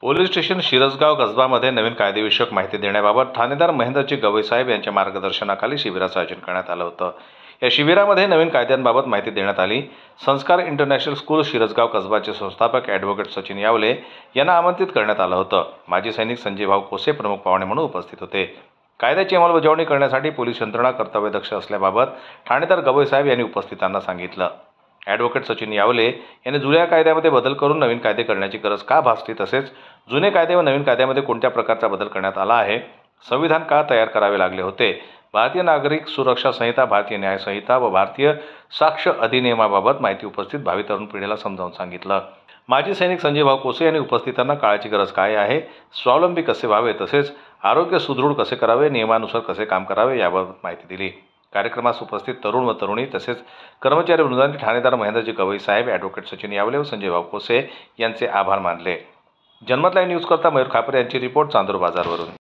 Police station Shirasgaon कसबामध्ये नवीन कायदेविषयक माहिती देण्याबाबत ठाणेदार महेंद्रजी गवई साहेब यांच्या मार्गदर्शनाखाली शिबिराचं आयोजन करण्यात आलं होतं। या शिबिरामध्ये नवीन कायद्यांबाबत माहिती देण्यात आली। संस्कार इंटरनॅशनल स्कूल शिरसगाव कसबाचे संस्थापक ॲडव्होकेट सचिन यावले यांना आमंत्रित करण्यात आलं होतं। माजी सैनिक संजय भाऊ कोसे प्रमुख पाहुणे म्हणून उपस्थित होते। कायद्याची अंमलबजावणी करण्यासाठी पोलीस यंत्रणा कर्तव्यदक्ष असल्याबाबत ठाणेदार गवई साहेब यांनी उपस्थितांना सांगितलं। ॲडव्होकेट सचिन यावले यांनी जुन्या कायद्यामध्ये बदल करून नवीन कायदे करण्याची गरज का भासली, तसेच जुने कायदे व नवीन कायद्यामध्ये कोणत्या प्रकारचा बदल करण्यात आला आहे, संविधान का तयार करावे लागले होते, भारतीय नागरिक सुरक्षा संहिता, भारतीय न्याय संहिता व भारतीय साक्ष अधिनियमाबाबत माहिती उपस्थित भावी तरुण पिढीला समजावून सांगितलं। माजी सैनिक संजय भाऊ कोसे यांनी उपस्थितांना काळाची गरज काय आहे, स्वावलंबी कसे व्हावे, तसेच आरोग्य सुदृढ कसे करावे, नियमानुसार कसे काम करावे याबाबत माहिती दिली। कार्यक्रमास उपस्थित तरुण व तरुणी तसेच कर्मचारी वृंदांनी ठाणेदार महेंद्रजी गवई साहेब, ॲडव्होकेट सचिन यावले व संजय भाऊ कोसे यांचे आभार मानले। जनमत लाईव्ह न्यूज करता मयूर खापरे यांची रिपोर्ट, चांदूर बाजारवरून।